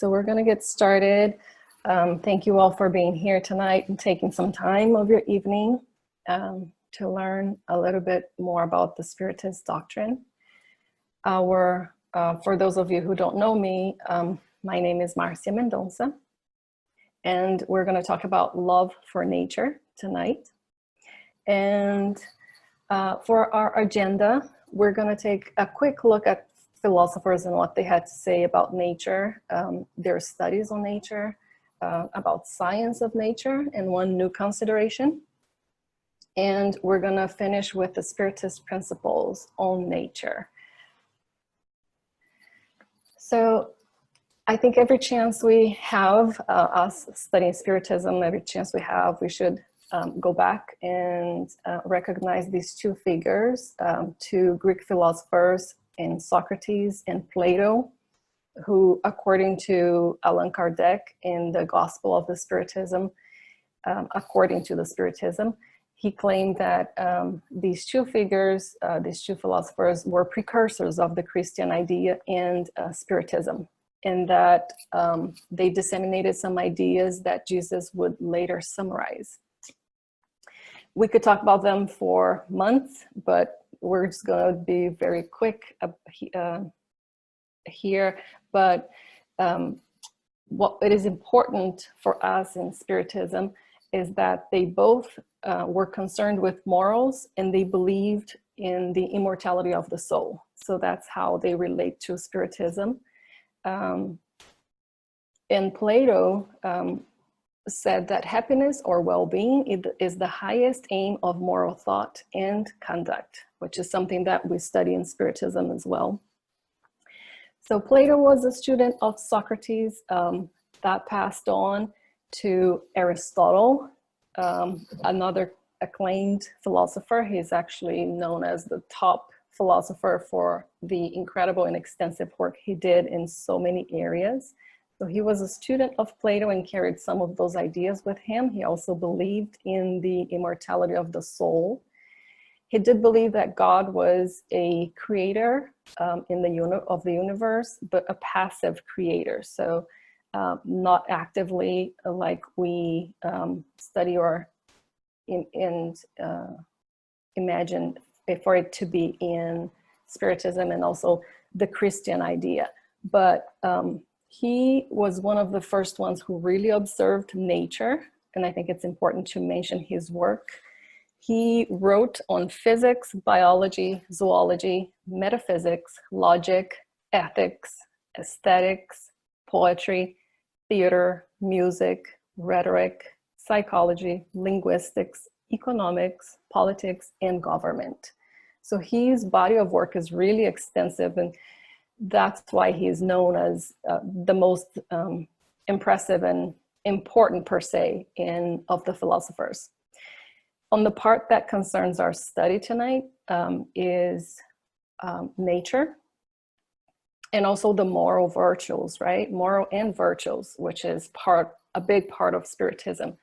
So we're going to get started. Thank you all for being here tonight and taking some time of your evening to learn a little bit more about the Spiritist doctrine. For those of you who don't know me, my name is Márcia Mendonça, and we're going to talk about love for nature tonight. And for our agenda, we're going to take a quick look at philosophers and what they had to say about nature, their studies on nature, about science of nature, and one new consideration. And we're going to finish with the Spiritist principles on nature. So I think every chance we have, us studying Spiritism, every chance we have, we should go back and recognize these two figures, two Greek philosophers, in Socrates and Plato, who, according to Allan Kardec in the Gospel of the Spiritism, according to the Spiritism, he claimed that these two figures, these two philosophers, were precursors of the Christian idea and Spiritism, and that they disseminated some ideas that Jesus would later summarize. We could talk about them for months, but we're just going to be very quick here. But what it is important for us in Spiritism is that they both were concerned with morals, and they believed in the immortality of the soul. So that's how they relate to Spiritism. And Plato said that happiness or well-being is the highest aim of moral thought and conduct, which is something that we study in Spiritism as well. So Plato was a student of Socrates that passed on to Aristotle, another acclaimed philosopher. He's actually known as the top philosopher for the incredible and extensive work he did in so many areas. So he was a student of Plato and carried some of those ideas with him. He also believed in the immortality of the soul. He did believe that God was a creator of the universe, but a passive creator. So not actively like we study or imagine for it to be in Spiritism and also the Christian idea. But he was one of the first ones who really observed nature, and I think it's important to mention his work. He wrote on physics, biology, zoology, metaphysics, logic, ethics, aesthetics, poetry, theater, music, rhetoric, psychology, linguistics, economics, politics, and government. So his body of work is really extensive, and that's why he is known as the most impressive and important, per se, of the philosophers. On the part that concerns our study tonight is nature, and also the moral virtues, right? Moral and virtues, which is a big part of Spiritism.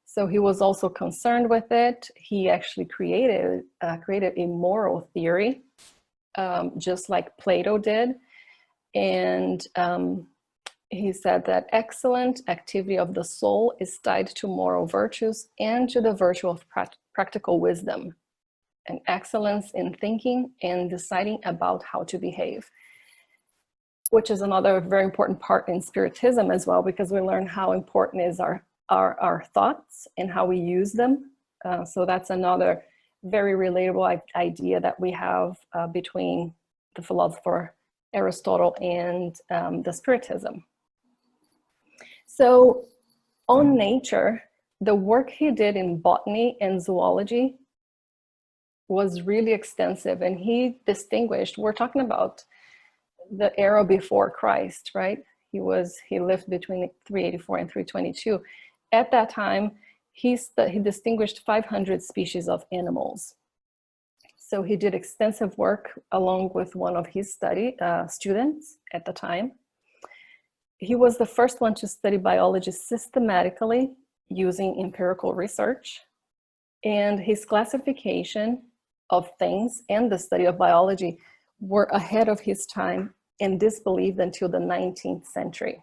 So he was also concerned with it. He actually created a moral theory, just like Plato did. And he said that excellent activity of the soul is tied to moral virtues and to the virtue of practical wisdom, and excellence in thinking and deciding about how to behave, which is another very important part in Spiritism as well, because we learn how important is our thoughts and how we use them. So that's another very relatable idea that we have between the philosopher Aristotle and the Spiritism. So on nature, the work he did in botany and zoology was really extensive, and he distinguished, we're talking about the era before Christ, right? He lived between 384 and 322. At that time, he distinguished 500 species of animals. So he did extensive work along with one of his students at the time. He was the first one to study biology systematically using empirical research, and his classification of things and the study of biology were ahead of his time and disbelieved until the 19th century.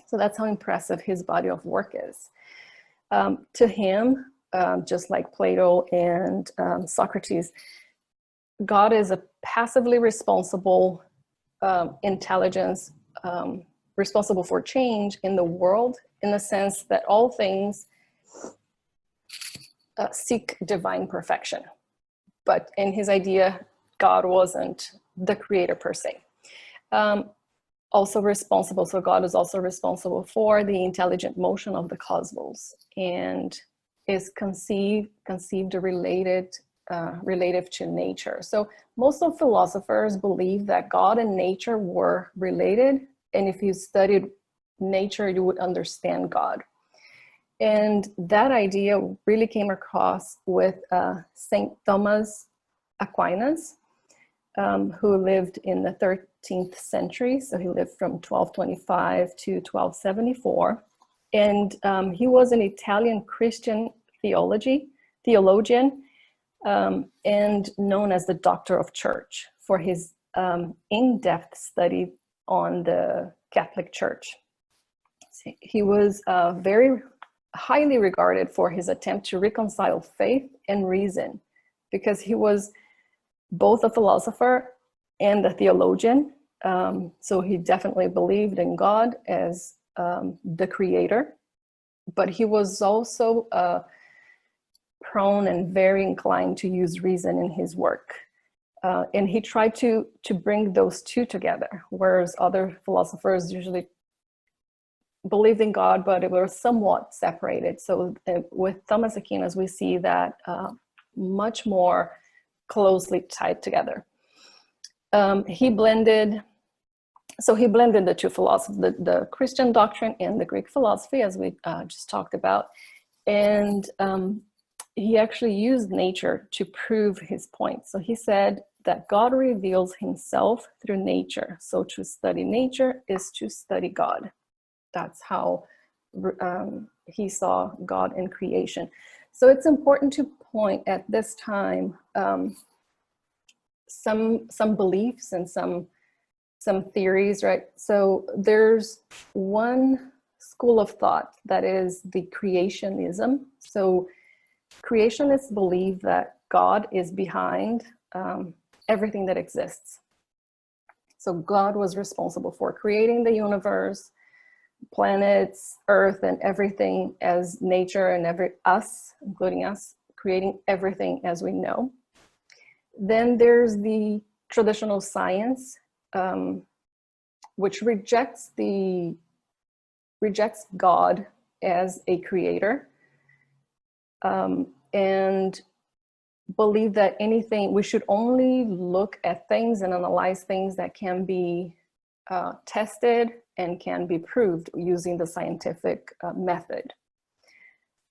So that's how impressive his body of work is. To him, just like Plato and Socrates, God is a passively responsible intelligence, responsible for change in the world, in the sense that all things seek divine perfection. But in his idea, God wasn't the creator per se. Also responsible, so God is also responsible for the intelligent motion of the cosmos, and is conceived related, relative to nature. So most of philosophers believe that God and nature were related, and if you studied nature, you would understand God. And that idea really came across with Saint Thomas Aquinas, who lived in the 13th century. So he lived from 1225 to 1274. And he was an Italian Christian theologian, and known as the Doctor of Church for his in-depth study on the Catholic Church. He was very highly regarded for his attempt to reconcile faith and reason, because he was both a philosopher and a theologian. So he definitely believed in God as the creator, but he was also prone and very inclined to use reason in his work. And he tried to bring those two together, whereas other philosophers usually believed in God, but it was somewhat separated. So with Thomas Aquinas, we see that much more closely tied together. He blended the two philosophies, the Christian doctrine and the Greek philosophy, as we just talked about. And he actually used nature to prove his point. So he said that God reveals himself through nature. So to study nature is to study God. That's how he saw God in creation. So it's important to point at this time some beliefs and some theories, right? So there's one school of thought that is the creationism. So creationists believe that God is behind everything that exists. So God was responsible for creating the universe, planets, Earth, and everything as nature, and us, including us, creating everything as we know. Then there's the traditional science, which rejects God as a creator, and believe that we should only look at things and analyze things that can be tested and can be proved using the scientific method.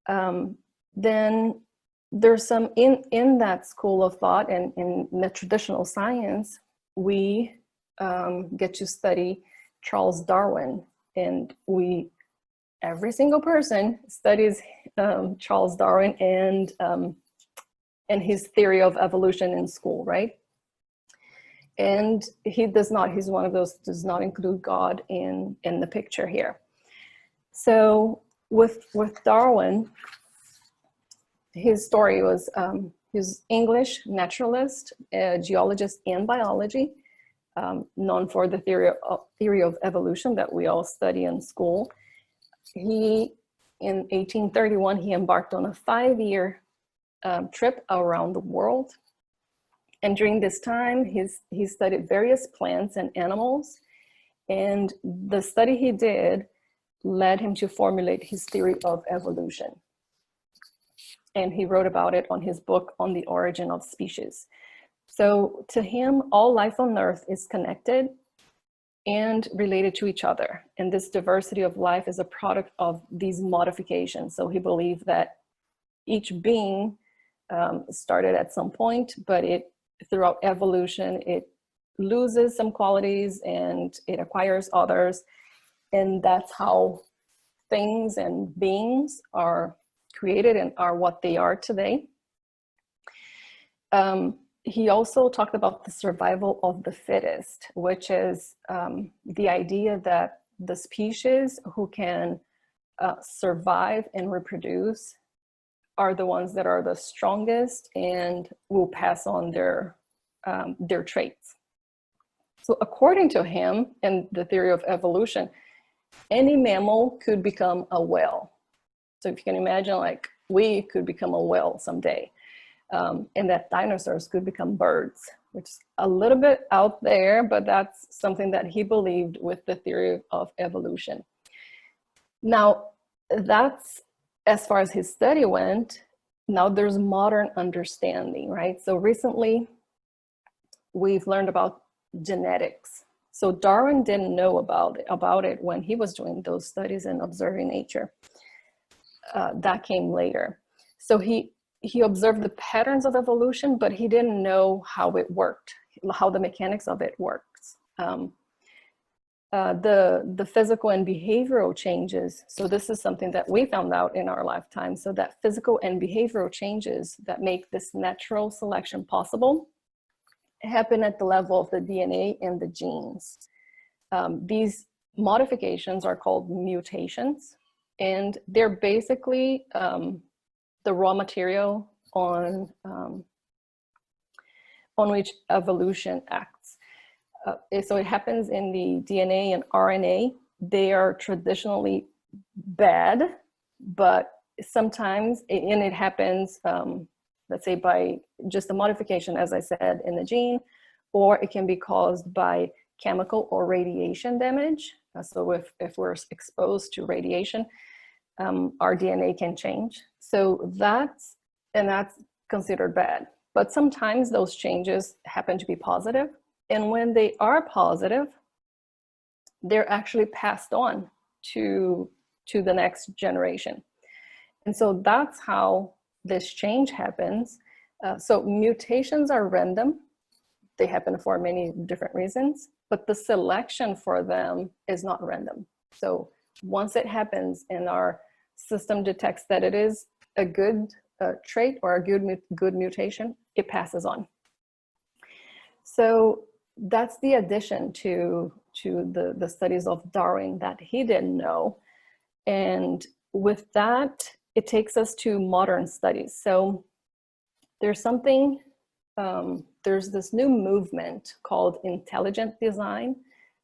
Then there's some in that school of thought, and in the traditional science, we get to study Charles Darwin, and every single person studies Charles Darwin and his theory of evolution in school, right? And he's one of those, does not include God in the picture here. So with Darwin, his story was, he's English naturalist, geologist, and biology, known for the theory of evolution that we all study in school. In 1831, he embarked on a 5-year trip around the world. And during this time, he studied various plants and animals. And the study he did led him to formulate his theory of evolution. And he wrote about it on his book, On the Origin of Species. So to him, all life on Earth is connected and related to each other. And this diversity of life is a product of these modifications. So he believed that each being started at some point, but throughout evolution, it loses some qualities and it acquires others. And that's how things and beings are created and are what they are today. He also talked about the survival of the fittest, which is the idea that the species who can survive and reproduce are the ones that are the strongest and will pass on their traits. So according to him and the theory of evolution, any mammal could become a whale. So if you can imagine, like, we could become a whale someday, and that dinosaurs could become birds, which is a little bit out there, but that's something that he believed with the theory of evolution. Now, that's as far as his study went. Now there's modern understanding, right? So recently, we've learned about genetics. So Darwin didn't know about it when he was doing those studies and observing nature. That came later. So he observed the patterns of evolution, but he didn't know how it worked, how the mechanics of it works. The physical and behavioral changes. So this is something that we found out in our lifetime. So that physical and behavioral changes that make this natural selection possible happen at the level of the DNA and the genes. These modifications are called mutations, and they're basically the raw material on which evolution acts. So it happens in the DNA and RNA. They are traditionally bad, but sometimes, and it happens, let's say by just a modification, as I said, in the gene, or it can be caused by chemical or radiation damage. So if we're exposed to radiation, our DNA can change. So that's considered bad. But sometimes those changes happen to be positive. And when they are positive, they're actually passed on to the next generation. And so that's how this change happens. So mutations are random. They happen for many different reasons, but the selection for them is not random. So once it happens and our system detects that it is a good trait or a good mutation, it passes on. So that's the addition to the studies of Darwin that he didn't know. And with that, it takes us to modern studies. So there's this new movement called intelligent design.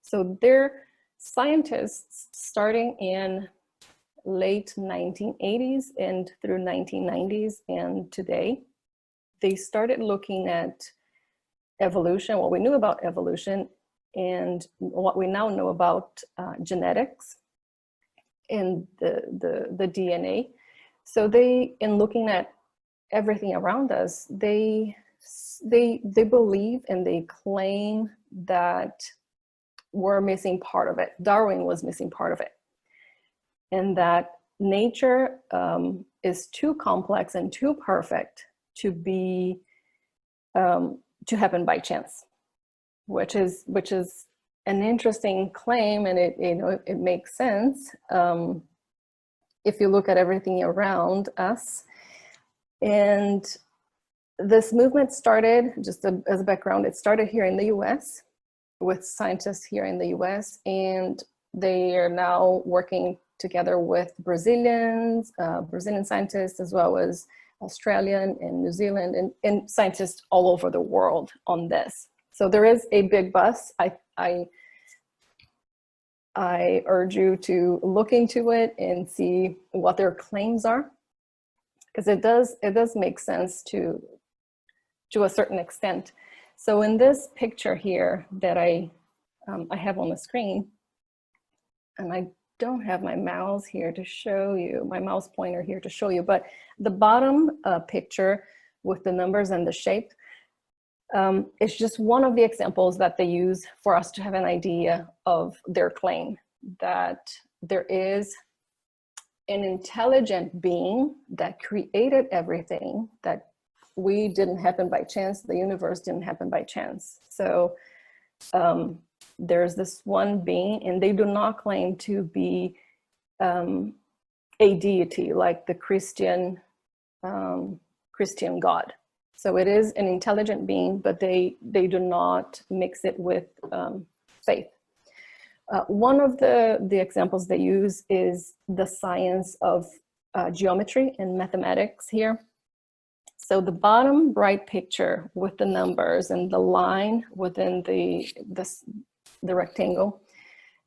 So they're scientists starting in late 1980s and through 1990s and today. They started looking at evolution, what we knew about evolution, and what we now know about genetics and the DNA. So in looking at everything around us, they believe and they claim that we're missing part of it. Darwin was missing part of it. And that nature is too complex and too perfect to be, to happen by chance, which is an interesting claim, and it makes sense if you look at everything around us. And this movement started, just as a background, it started here in the US with scientists here in the US, and they are now working together with Brazilian scientists, as well as Australian and New Zealand and scientists all over the world on this. So there is a big buzz. I urge you to look into it and see what their claims are, because it does make sense to a certain extent. So in this picture here that I have on the screen, and I don't have my mouse here to show you, my mouse pointer here to show you, but the bottom picture with the numbers and the shape, it's just one of the examples that they use for us to have an idea of their claim that there is an intelligent being that created everything, that we didn't happen by chance, the universe didn't happen by chance. So there's this one being, and they do not claim to be a deity like the Christian God. So it is an intelligent being, but they do not mix it with faith. One of the examples they use is the science of geometry and mathematics here. So the bottom right picture with the numbers and the line within the rectangle,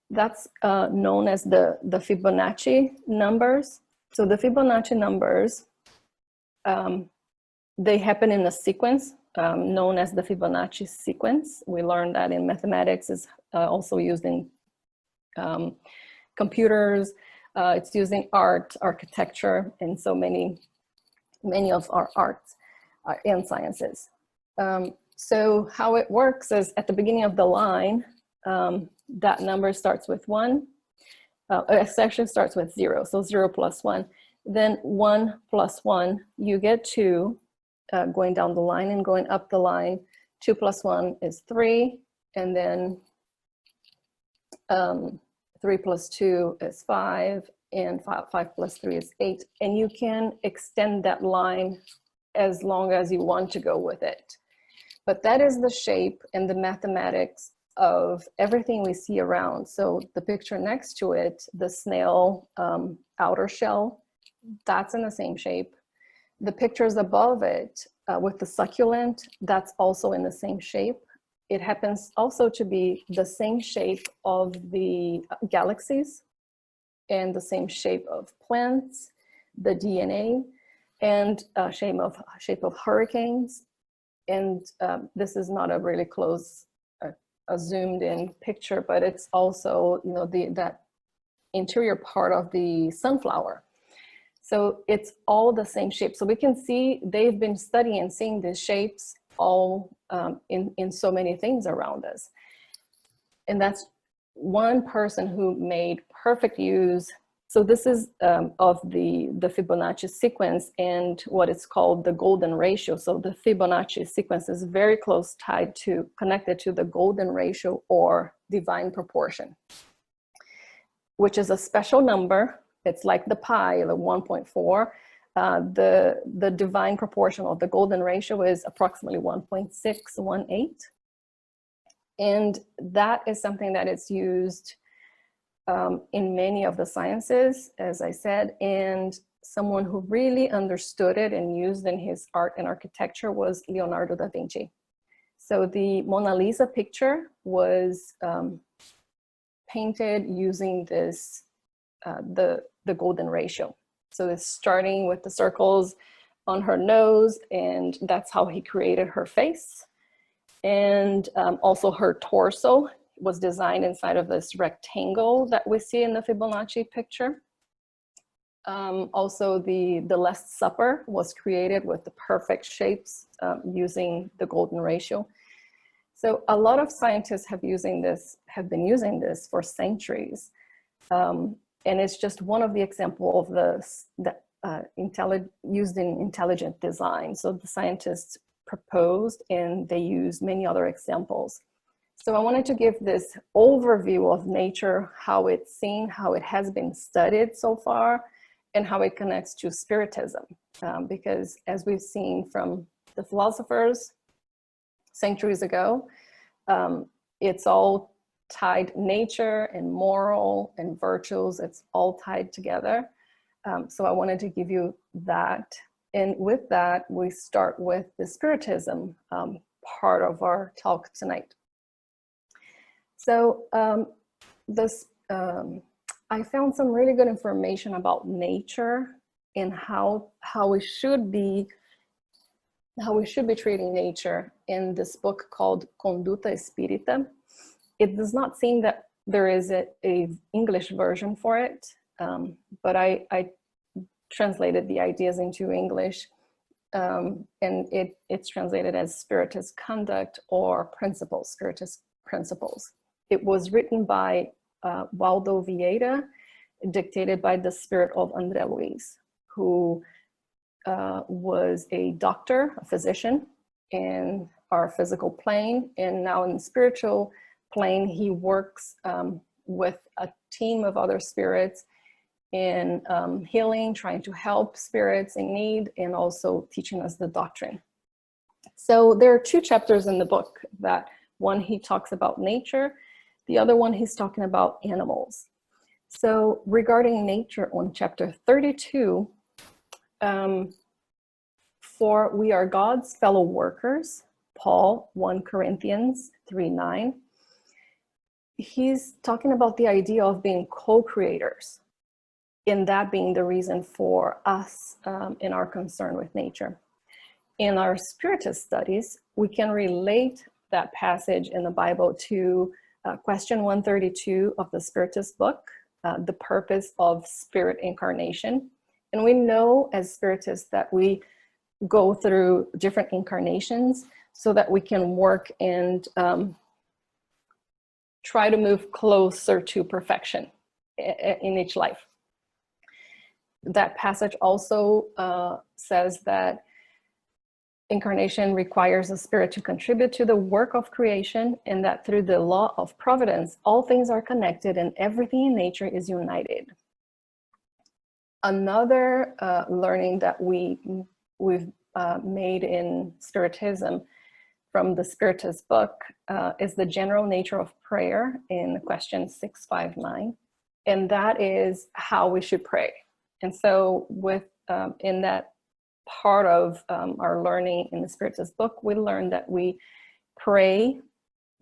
that's known as the Fibonacci numbers. So the Fibonacci numbers, they happen in a sequence known as the Fibonacci sequence. We learned that in mathematics, is also used in computers. It's used in art, architecture, and so many of our arts and sciences. So how it works is at the beginning of the line, that number starts with 1. It actually starts with 0, so 0 plus 1. Then 1 plus 1, you get 2, going down the line and going up the line. 2 plus 1 is 3, and then 3 plus 2 is 5, and 5 plus 3 is 8. And you can extend that line as long as you want to go with it. But that is the shape and the mathematics of everything we see around. So the picture next to it, the snail outer shell, that's in the same shape. The pictures above it with the succulent, that's also in the same shape. It happens also to be the same shape of the galaxies and the same shape of plants, the DNA, and shape of hurricanes. And this is not a really close, a zoomed in picture, but it's also, you know, that interior part of the sunflower. So it's all the same shape. So we can see they've been studying and seeing these shapes all in so many things around us. And that's one person who made perfect use. So this is of the Fibonacci sequence and what is called the golden ratio. So the Fibonacci sequence is very close connected to the golden ratio or divine proportion, which is a special number. It's like the pi, the 1.4. The divine proportion of the golden ratio is approximately 1.618. And that is something that is used in many of the sciences, as I said, and someone who really understood it and used in his art and architecture was Leonardo da Vinci. So the Mona Lisa picture was painted using this, the golden ratio. So it's starting with the circles on her nose, and that's how he created her face. And also her torso was designed inside of this rectangle that we see in the Fibonacci picture. Also the Last Supper was created with the perfect shapes using the golden ratio. So a lot of scientists have been using this for centuries. And it's just one of the examples of used in intelligent design. So the scientists proposed and they use many other examples. So I wanted to give this overview of nature, how it's seen, how it has been studied so far, and how it connects to Spiritism. Because as we've seen from the philosophers centuries ago, it's all tied, nature and moral and virtues, it's all tied together. So I wanted to give you that. And with that, we start with the Spiritism part of our talk tonight. So I found some really good information about nature and how we should be treating nature in this book called Conduta Espírita. It does not seem that there is a English version for it, but I translated the ideas into English, and it's translated as Spiritist Conduct or Principles, Spiritist Principles. It was written by Waldo Vieira, dictated by the spirit of André Luiz, who was a doctor, a physician in our physical plane, and now in the spiritual plane, he works with a team of other spirits in healing, trying to help spirits in need, and also teaching us the doctrine. So there are 2 chapters in the book. That one, he talks about nature. The other one, he's talking about animals. So regarding nature on chapter 32, for we are God's fellow workers, Paul, 1 Corinthians 3:9, he's talking about the idea of being co-creators, in that being the reason for us in our concern with nature. In our Spiritist studies, we can relate that passage in the Bible to question 132 of the Spiritist book, the purpose of spirit incarnation. And we know as Spiritists that we go through different incarnations so that we can work and try to move closer to perfection in each life. That passage also says that incarnation requires a spirit to contribute to the work of creation, and that through the law of providence, all things are connected and everything in nature is united. Another learning that we've made in Spiritism from the Spiritist book is the general nature of prayer in question 659, and that is how we should pray. And so with in that part of our learning in the Spiritist book, we learned that we pray.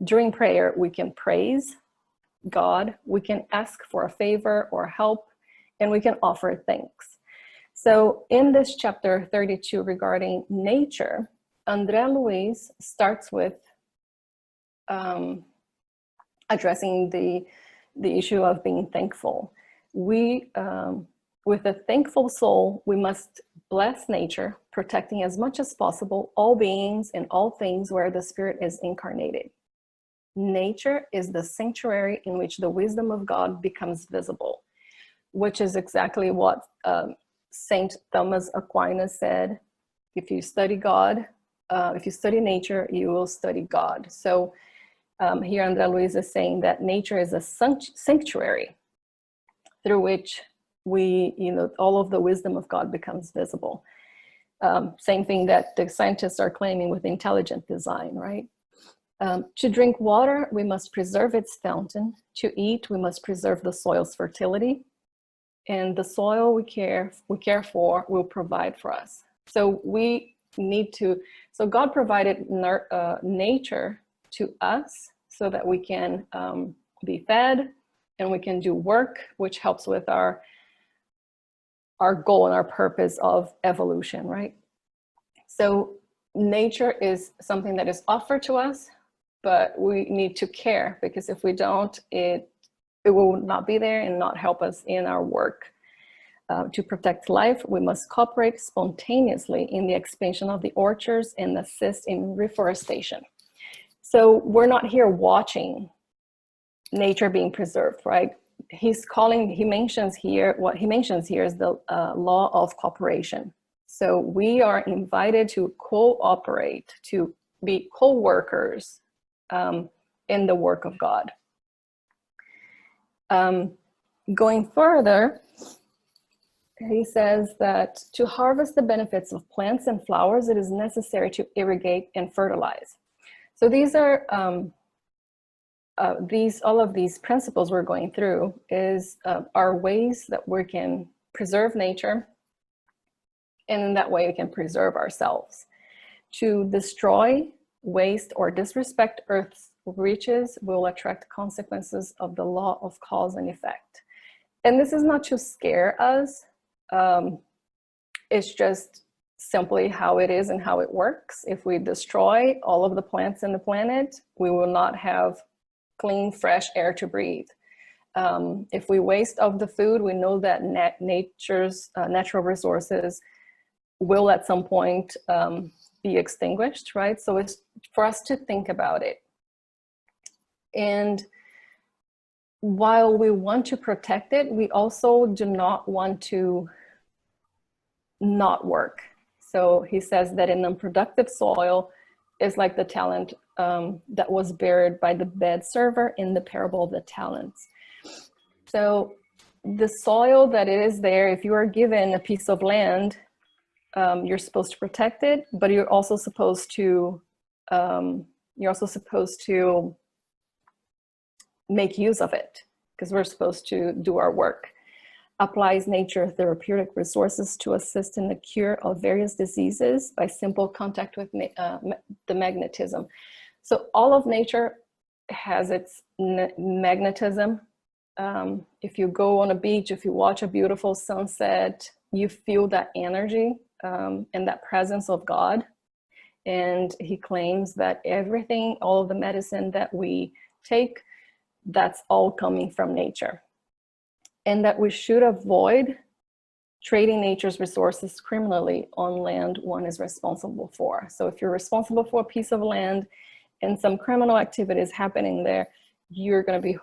During prayer, we can praise God, we can ask for a favor or help, and we can offer thanks. So in this chapter 32 regarding nature, André Luiz starts with addressing the issue of being thankful. With a thankful soul, we must bless nature, protecting as much as possible all beings and all things where the spirit is incarnated. Nature is the sanctuary in which the wisdom of God becomes visible, which is exactly what Saint Thomas Aquinas said. If you study God, if you study nature, you will study God. So here André Luiz is saying that nature is a sanctuary through which all of the wisdom of God becomes visible. Same thing that the scientists are claiming with intelligent design, right? To drink water, we must preserve its fountain. To eat, we must preserve the soil's fertility. And the soil we care for will provide for us. So God provided nature to us so that we can be fed and we can do work, which helps with our goal and our purpose of evolution, right? So nature is something that is offered to us, but we need to care, because if we don't, it will not be there and not help us in our work. To protect life, we must cooperate spontaneously in the expansion of the orchards and assist in reforestation. So we're not here watching nature being preserved, right? What he mentions here is the law of cooperation. So we are invited to cooperate, to be co-workers in the work of God. Going further, he says that to harvest the benefits of plants and flowers, it is necessary to irrigate and fertilize. So these are all of these principles we're going through are ways that we can preserve nature, and in that way we can preserve ourselves. To destroy, waste, or disrespect Earth's riches will attract consequences of the law of cause and effect. And this is not to scare us. It's just simply how it is and how it works. If we destroy all of the plants in the planet, we will not have clean, fresh air to breathe. If we waste of the food, we know that nature's natural resources will at some point be extinguished, right? So it's for us to think about it. And while we want to protect it, we also do not want to not work. So he says that an unproductive soil is like the talent that was buried by the bed server in the parable of the talents. So the soil that is there, if you are given a piece of land, you're supposed to protect it, but you're also supposed to make use of it, because we're supposed to do our work. Applies nature therapeutic resources to assist in the cure of various diseases by simple contact with the magnetism. So all of nature has its magnetism. If you go on a beach, if you watch a beautiful sunset, you feel that energy and that presence of God. And he claims that everything, all of the medicine that we take, that's all coming from nature. And that we should avoid trading nature's resources criminally on land one is responsible for. So if you're responsible for a piece of land and some criminal activities happening there, you're going to be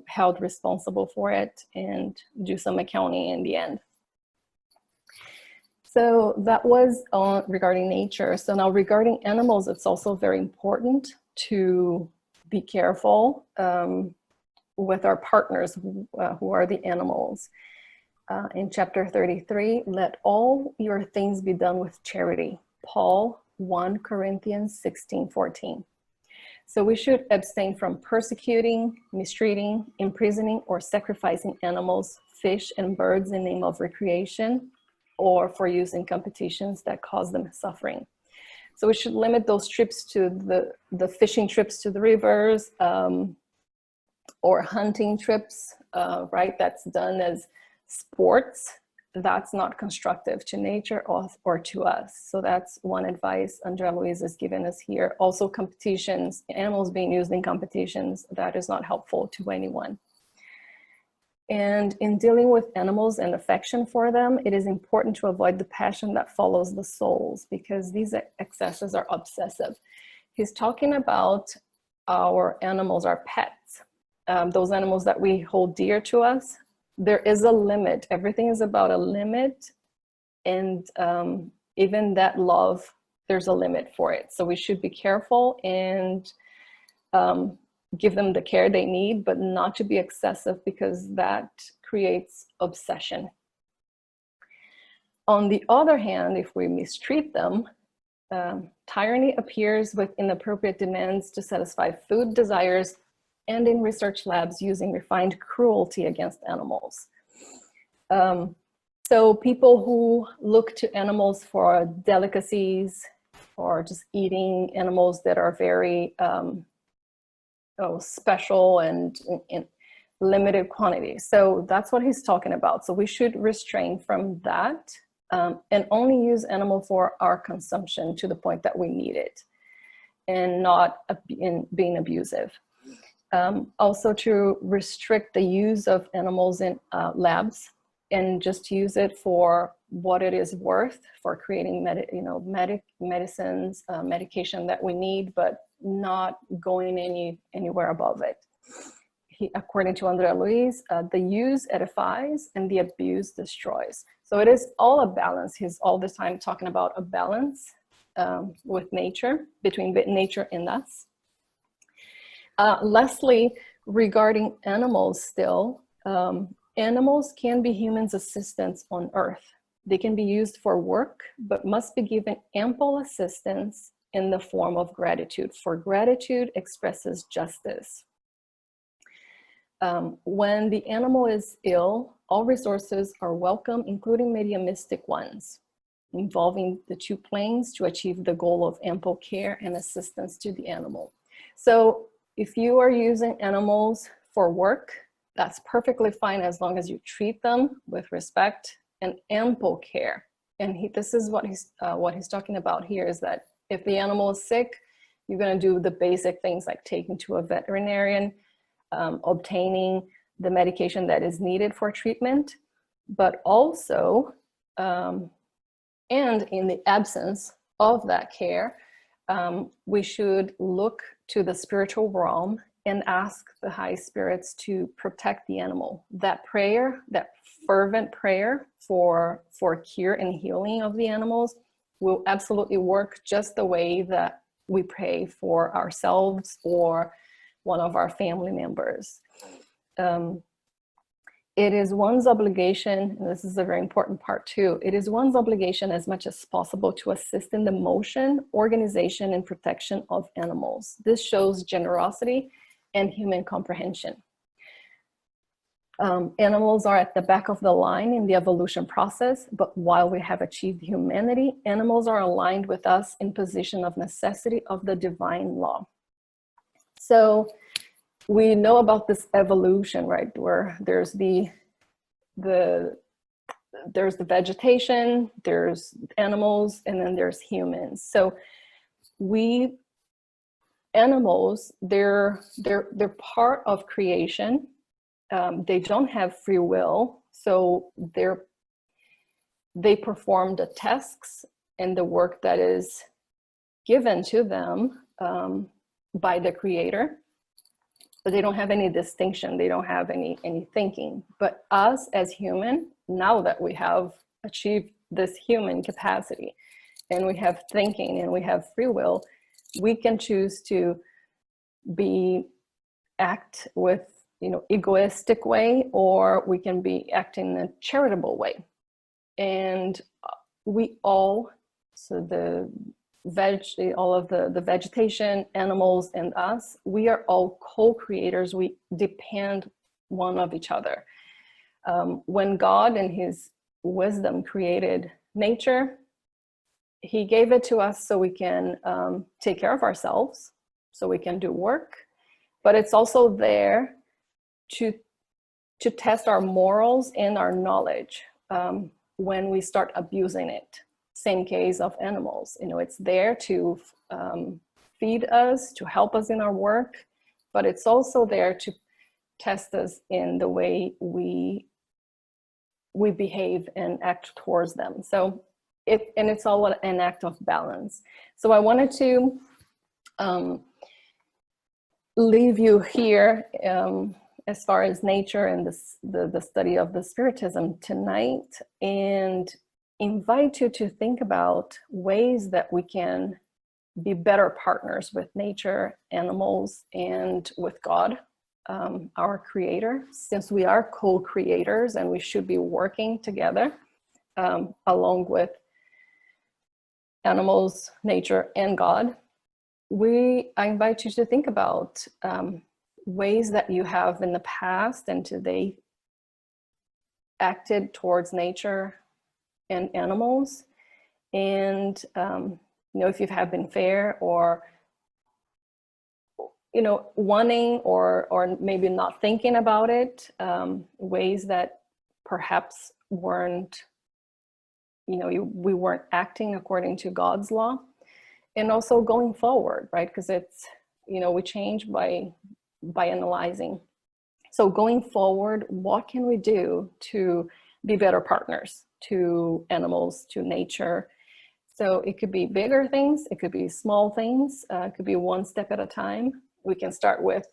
held responsible for it and do some accounting in the end. So that was regarding nature. So now regarding animals, it's also very important to be careful with our partners who are the animals. In chapter 33, let all your things be done with charity. Paul, 1 Corinthians 16:14. So we should abstain from persecuting, mistreating, imprisoning, or sacrificing animals, fish, and birds in name of recreation, or for use in competitions that cause them suffering. So we should limit those trips to the fishing trips to the rivers, or hunting trips, right? That's done as sports. That's not constructive to nature or to us. So that's one advice Angelis is giving us here. Also competitions, animals being used in competitions, that is not helpful to anyone. And in dealing with animals and affection for them, it is important to avoid the passion that follows the souls, because these excesses are obsessive. He's talking about our animals, our pets, those animals that we hold dear to us. There is a limit. Everything is about a limit. And even that love, there's a limit for it. So we should be careful and give them the care they need, but not to be excessive, because that creates obsession. On the other hand, if we mistreat them, tyranny appears with inappropriate demands to satisfy food desires, and in research labs using refined cruelty against animals. So people who look to animals for delicacies, or just eating animals that are very special and in limited quantity. So that's what he's talking about. So we should restrain from that and only use animal for our consumption to the point that we need it, and not being abusive. Also to restrict the use of animals in labs, and just use it for what it is worth, for creating medicines, medication that we need, but not going anywhere above it. According to Angelis, the use edifies and the abuse destroys. So it is all a balance. He's all the time talking about a balance with nature, between nature and us. Lastly, regarding animals still, animals can be humans' assistants on earth. They can be used for work, but must be given ample assistance in the form of gratitude, for gratitude expresses justice. When the animal is ill, all resources are welcome, including mediumistic ones, involving the two planes to achieve the goal of ample care and assistance to the animal. So if you are using animals for work, that's perfectly fine, as long as you treat them with respect and ample care. And this is what he's talking about here, is that if the animal is sick, you're going to do the basic things like taking to a veterinarian, obtaining the medication that is needed for treatment, but also, and in the absence of that care, we should look to the spiritual realm and ask the high spirits to protect the animal. That prayer, that fervent prayer for cure and healing of the animals will absolutely work just the way that we pray for ourselves or one of our family members. It is one's obligation, and this is a very important part too, it is one's obligation as much as possible to assist in the motion, organization, and protection of animals. This shows generosity and human comprehension. Animals are at the back of the line in the evolution process, but while we have achieved humanity, animals are aligned with us in position of necessity of the divine law. So we know about this evolution, right? Where there's the vegetation, there's animals, and then there's humans. So animals, they're part of creation. They don't have free will, so they perform the tasks and the work that is given to them by the creator, but they don't have any distinction. They don't have any thinking. But us as human, now that we have achieved this human capacity and we have thinking and we have free will, we can choose to act with egoistic way, or we can be acting in a charitable way. And we all, so all of the vegetation, animals, and us, we are all co-creators. We depend one of each other. When God in his wisdom created nature, he gave it to us so we can take care of ourselves, so we can do work, but it's also there to test our morals and our knowledge when we start abusing it. Same case of animals, it's there to feed us, to help us in our work, but it's also there to test us in the way we behave and act towards them. So it's all an act of balance. So I wanted to leave you here as far as nature and the study of the Spiritism tonight, and invite you to think about ways that we can be better partners with nature, animals, and with God, our creator, since we are co-creators and we should be working together along with animals, nature, and God. I invite you to think about ways that you have in the past and today acted towards nature and animals, and if you have been fair, or wanting or maybe not thinking about it, ways that perhaps weren't, we weren't acting according to God's law. And also going forward, right? Because it's, we change by analyzing. So going forward, what can we do to be better partners to animals, to nature? So it could be bigger things, it could be small things, it could be one step at a time. We can start with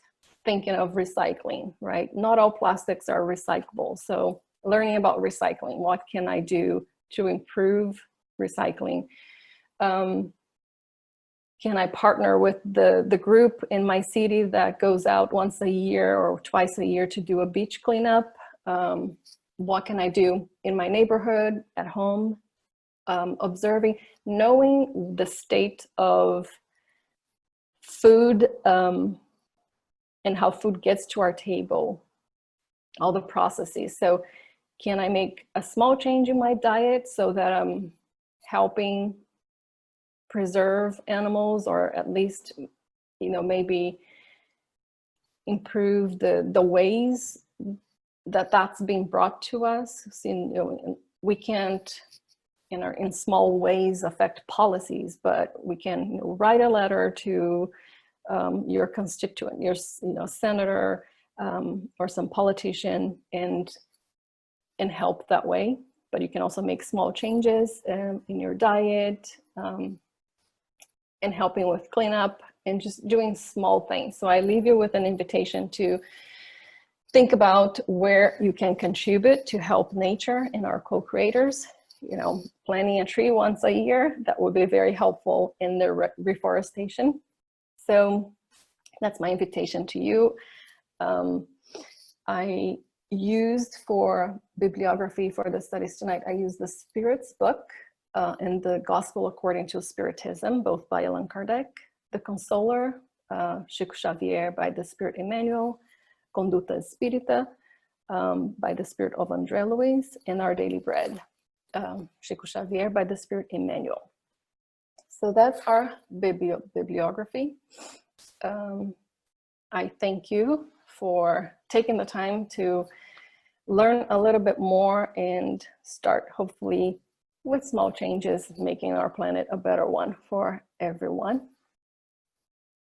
thinking of recycling, right? Not all plastics are recyclable. So learning about recycling, what can I do to improve recycling? Can I partner with the group in my city that goes out once a year or twice a year to do a beach cleanup? What can I do in my neighborhood, at home? Observing, knowing the state of food and how food gets to our table, all the processes. So can I make a small change in my diet so that I'm helping preserve animals, or at least, maybe improve the ways that that's being brought to us? So, we can't, in small ways affect policies, but we can write a letter to your constituent, your senator, or some politician, and help that way. But you can also make small changes in your diet, and helping with cleanup, and just doing small things. So I leave you with an invitation to think about where you can contribute to help nature and our co-creators. Planting a tree once a year, that would be very helpful in the reforestation. So that's my invitation to you. I used for bibliography for the studies tonight, I used the Spirit's book and the Gospel According to Spiritism, both by Allan Kardec, the Consoler Chico Xavier by the Spirit Emmanuel, Conduta Espírita by the Spirit of André Luiz, and Our Daily Bread, Chico Xavier by the Spirit Emmanuel. So that's our bibliography. I thank you for taking the time to learn a little bit more and start, hopefully, with small changes, making our planet a better one for everyone.